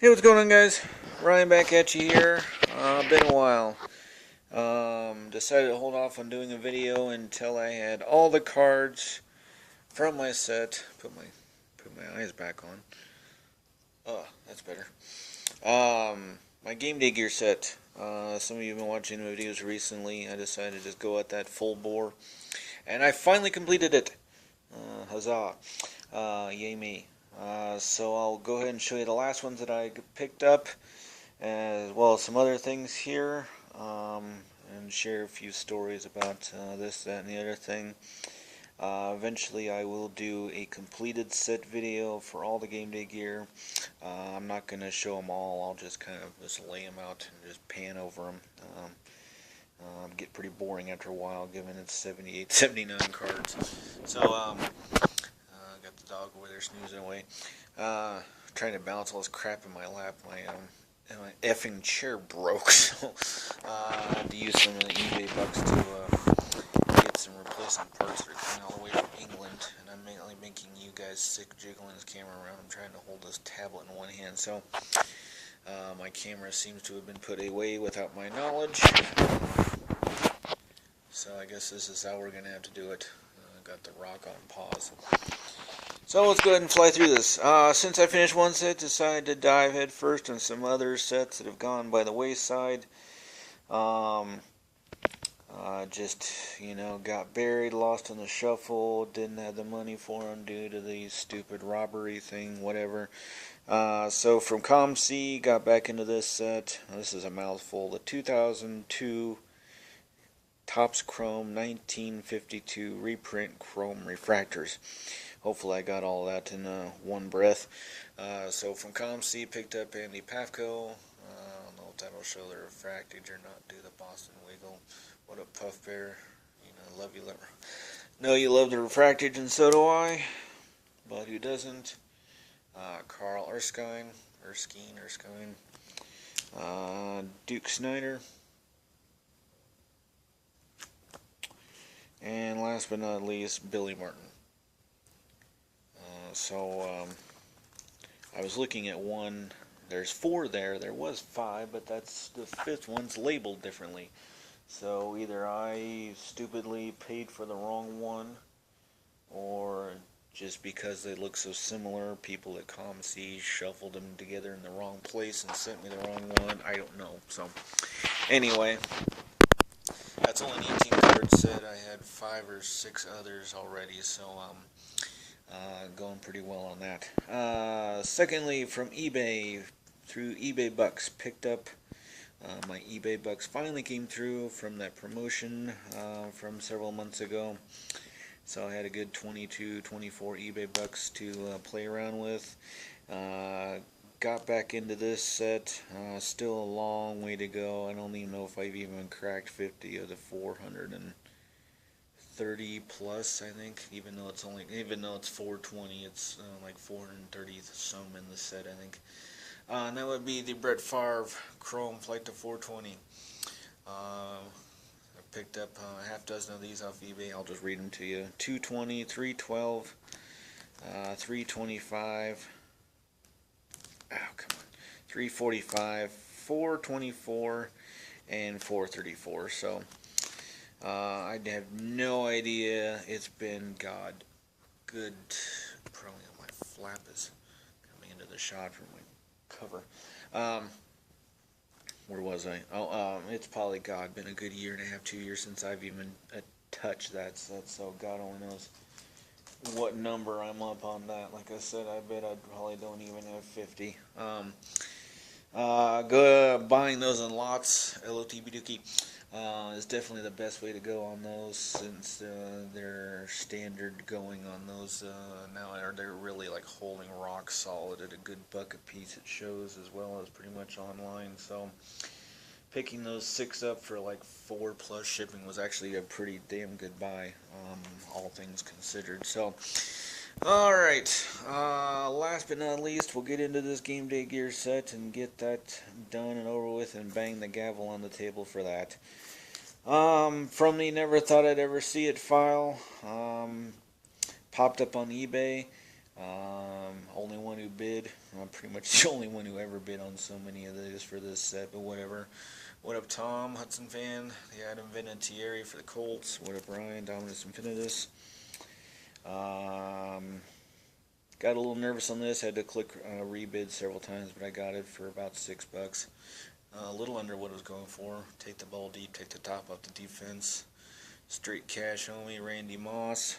Hey, what's going on, guys? Ryan back at you here. Been a while. Decided to hold off on doing a video until I had all the cards from my set. Put my eyes back on. Oh, that's better. My game day gear set. Some of you have been watching the videos recently. I decided to just go at that full bore, and I finally completed it. Huzzah! Yay me! So I'll go ahead and show you the last ones that I picked up, as well as some other things here, and share a few stories about this, that, and the other thing. Eventually I will do a completed set video for all the game day gear. I'm not going to show them all, I'll just kind of just lay them out and just pan over them. Get pretty boring after a while, given it's 78, 79 cards. So, got the dog over there snoozing away. Trying to balance all this crap in my lap. My effing chair broke, so I had to use some of the eBay bucks to get some replacement parts that are coming all the way from England. And I'm mainly making you guys sick jiggling this camera around. I'm trying to hold this tablet in one hand, so my camera seems to have been put away without my knowledge. So I guess this is how we're going to have to do it. Got the rock on pause. So let's go ahead and fly through this. Since I finished one set, decided to dive head first on some other sets that have gone by the wayside. Just, got buried, lost in the shuffle, didn't have the money for them due to the stupid robbery thing, whatever. So from Comm C, got back into this set. This is a mouthful. The 2002 Topps Chrome 1952 reprint Chrome refractors. Hopefully I got all that in one breath. So from Comm C, picked up Andy Pafko. I don't know if that'll show the refractage or not. Do the Boston Wiggle. What a puff bear. Love you. Know you love the refractage, and so do I. But who doesn't? Carl Erskine. Duke Snyder. And last but not least, Billy Martin. I was looking at one. There's 4 there. There was 5, but that's the 5th one's labeled differently. So either I stupidly paid for the wrong one, or just because they look so similar, people at Comm C shuffled them together in the wrong place and sent me the wrong one. I don't know. So anyway, that's only an 18 card set. I had 5 or 6 others already, so going pretty well on that. Secondly, from eBay, through eBay Bucks, picked up my eBay Bucks finally came through from that promotion from several months ago. So I had a good 22, 24 eBay Bucks to play around with. Got back into this set. Still a long way to go. I don't even know if I've even cracked 50 of the 430 plus. I think, even though it's 420, it's like 430 some in the set. I think. And that would be the Brett Favre Chrome Flight to 420. I picked up a half dozen of these off eBay. I'll just read them to you. 220, 312, 325. Oh, come on. 345, 424, and 434. So I have no idea. It's been good. Probably my flap is coming into the shot from my cover. Where was I? It's probably been a good year and a half, 2 years since I've even touched that set. So God only knows what number I'm up on that. Like I said, I bet I probably don't even have 50. Buying those in lots, LOTB Dookie, is definitely the best way to go on those, since they're standard going on those now. They're really like holding rock solid at a good buck a piece. It shows, as well as pretty much online. So picking those 6 up for like 4 plus shipping was actually a pretty damn good buy, all things considered. So alright, last but not least, we'll get into this game day gear set and get that done and over with and bang the gavel on the table for that. From the Never Thought I'd Ever See It file, popped up on eBay. Only one who bid. I'm pretty much the only one who ever bid on so many of these for this set, but whatever. What up, Tom, Hudson fan, the Adam Vinatieri for the Colts. What up, Ryan, Dominus Infinitus. Got a little nervous on this. Had to click rebid several times, but I got it for about $6. A little under what I was going for. Take the ball deep, take the top off the defense. Straight cash only, Randy Moss.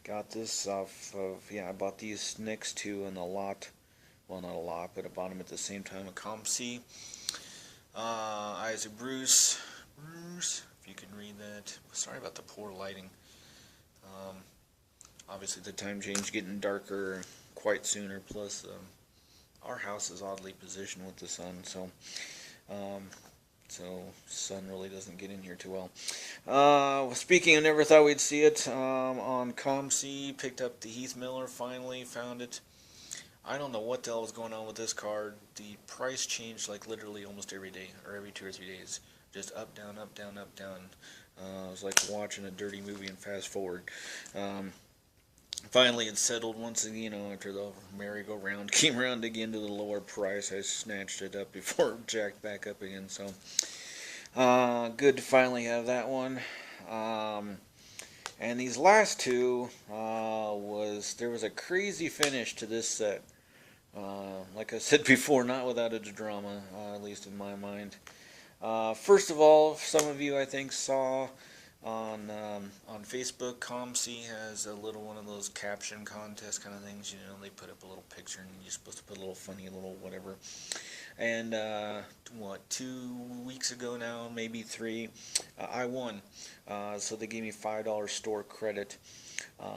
Got this off of, I bought these next two in a lot. Well, not a lot, but I bought them at the same time at Comm C. Isaac Bruce, if you can read that. Sorry about the poor lighting. Obviously the time change getting darker quite sooner, plus our house is oddly positioned with the sun, so sun really doesn't get in here too well. Speaking of never thought we'd see it, on Comm C, picked up the Heath Miller, finally found it. I don't know what the hell was going on with this card. The price changed like literally almost every day, or every 2 or 3 days. Just up, down, up, down, up, down. It was like watching a dirty movie and fast forward. Finally it settled once again, after the merry-go-round came around again to the lower price. I snatched it up before it jacked back up again, so good to finally have that one. And these last two, there was a crazy finish to this set. Like I said before, not without its drama, at least in my mind. First of all, some of you I think saw on Facebook, Comm C has a little one of those caption contest kind of things. They put up a little picture and you're supposed to put a little funny little whatever. And 2 weeks ago now, maybe 3, I won. So they gave me $5 store credit,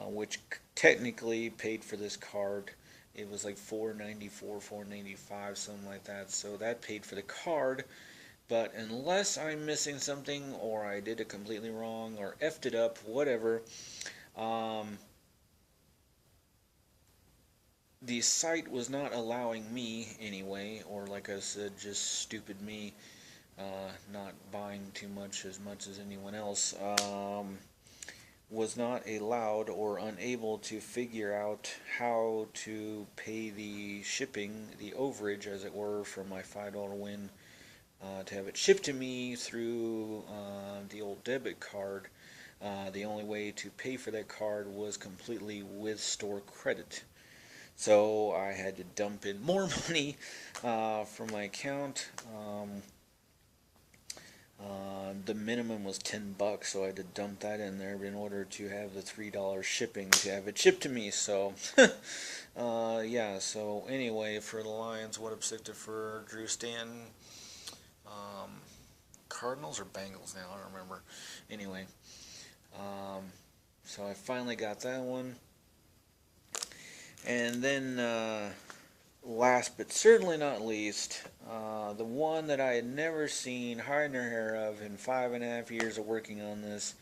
which technically paid for this card. It was like $4.94, $4.95, something like that. So that paid for the card. But unless I'm missing something, or I did it completely wrong, or effed it up, whatever, the site was not allowing me anyway, or like I said, just stupid me, not buying too much as anyone else, was not allowed or unable to figure out how to pay the shipping, the overage as it were, for my $5 win. To have it shipped to me through the old debit card. The only way to pay for that card was completely with store credit. So I had to dump in more money from my account. The minimum was $10, so I had to dump that in there in order to have the $3 shipping to have it shipped to me. So, so anyway, for the Lions, what up, Sicta for Drew Stanton? Cardinals or Bengals now, I don't remember. Anyway, so I finally got that one. And then, last but certainly not least, the one that I had never seen hide nor hair of in 5.5 years of working on this.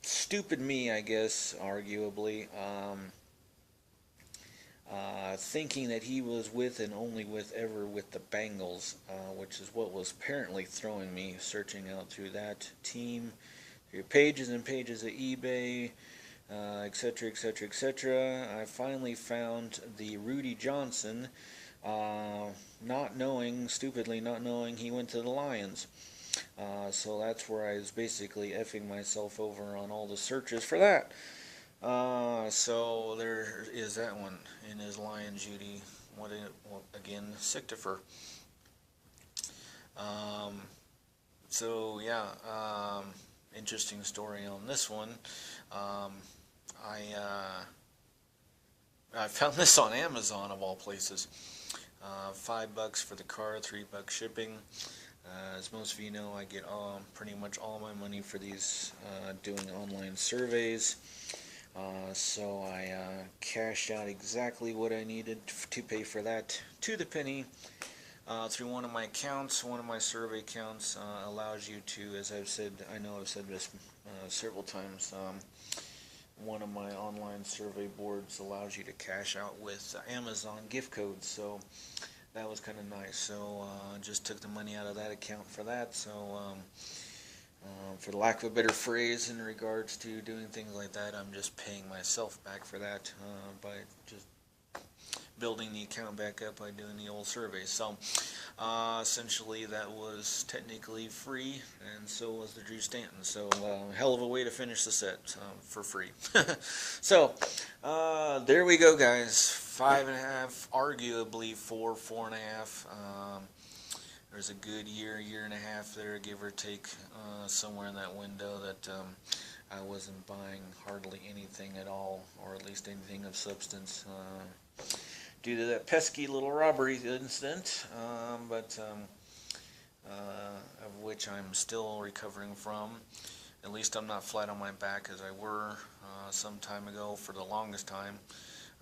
Stupid me, I guess, arguably. Thinking that he was with and only with ever with the Bengals, which is what was apparently throwing me, searching out through that team, through pages and pages of eBay, etc., etc., etc. I finally found the Rudy Johnson, stupidly not knowing he went to the Lions. So that's where I was basically effing myself over on all the searches for that. So there is that one in his Lion Judy. Again, Sictifer. Interesting story on this one. I found this on Amazon of all places. $5 for the card, $3 shipping. As most of you know, I get pretty much all my money for these doing online surveys. So I cashed out exactly what I needed to pay for that to the penny through one of my accounts. One of my survey accounts allows you to, as I've said, I know I've said this several times, one of my online survey boards allows you to cash out with Amazon gift codes, so that was kind of nice. So just took the money out of that account for that, so For the lack of a better phrase in regards to doing things like that, I'm just paying myself back for that by just building the account back up by doing the old surveys. So essentially that was technically free, and so was the Drew Stanton. So hell of a way to finish the set for free. So there we go, guys. 5.5, arguably 4.5. There's a good year and a half there, give or take, somewhere in that window that I wasn't buying hardly anything at all, or at least anything of substance, due to that pesky little robbery incident, of which I'm still recovering from. At least I'm not flat on my back as I were some time ago for the longest time.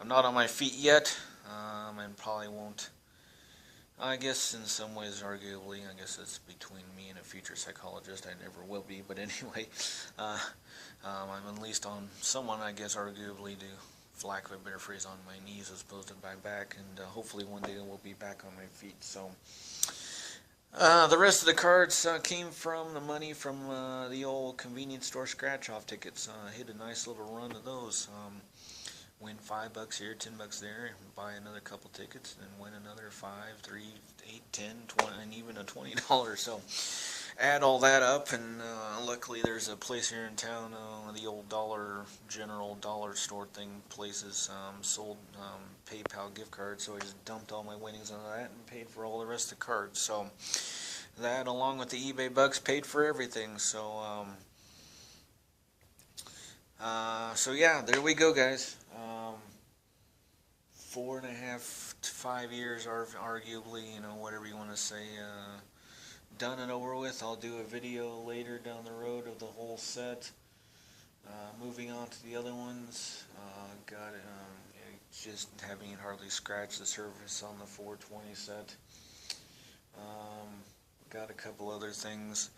I'm not on my feet yet, and probably won't. I guess in some ways, arguably, I guess it's between me and a future psychologist. I never will be, but anyway, I'm at least on someone, I guess, arguably, for lack of a better phrase, on my knees as opposed to my back, and hopefully one day we'll be back on my feet. So the rest of the cards came from the money from the old convenience store scratch-off tickets. Hit a nice little run of those. Win $5 here, $10 there, buy another couple tickets, and win another 5, 3, 8, 10, 20, and even a $20. So add all that up, and luckily there's a place here in town, the old general dollar store thing places, sold PayPal gift cards, so I just dumped all my winnings on that and paid for all the rest of the cards. So that, along with the eBay bucks, paid for everything. So so yeah, there we go, guys. 4.5 to 5 years, arguably, whatever you want to say, done and over with. I'll do a video later down the road of the whole set. Moving on to the other ones, just having it hardly scratch the surface on the 420 set. Got a couple other things.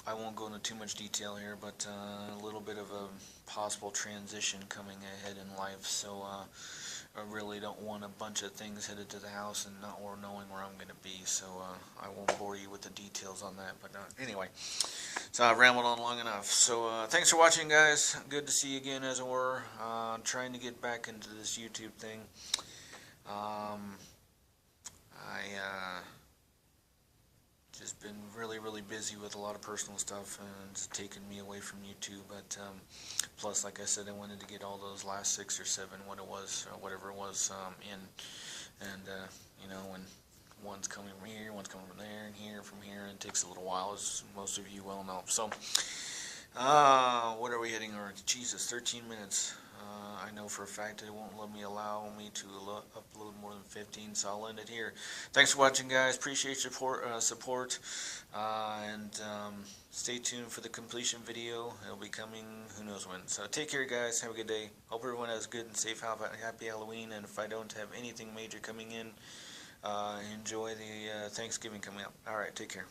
I won't go into too much detail here, but a little bit of a possible transition coming ahead in life, so I really don't want a bunch of things headed to the house and not knowing where I'm going to be, so I won't bore you with the details on that, but anyway, so I've rambled on long enough. So thanks for watching, guys. Good to see you again, as it were. Trying to get back into this YouTube thing. Just been really busy with a lot of personal stuff, and it's taken me away from YouTube, but plus, like I said, I wanted to get all those last 6 or 7, whatever it was, in, and when one's coming from here, one's coming from there, and here from here, and it takes a little while, as most of you well know. So what are we hitting? Or Jesus, 13 minutes. I know for a fact it won't allow me to upload more than 15, so I'll end it here. Thanks for watching, guys. Appreciate your support, and stay tuned for the completion video. It'll be coming who knows when. So take care, guys. Have a good day. Hope everyone has a good and safe, happy Halloween, and if I don't have anything major coming in, enjoy the Thanksgiving coming up. Alright, take care.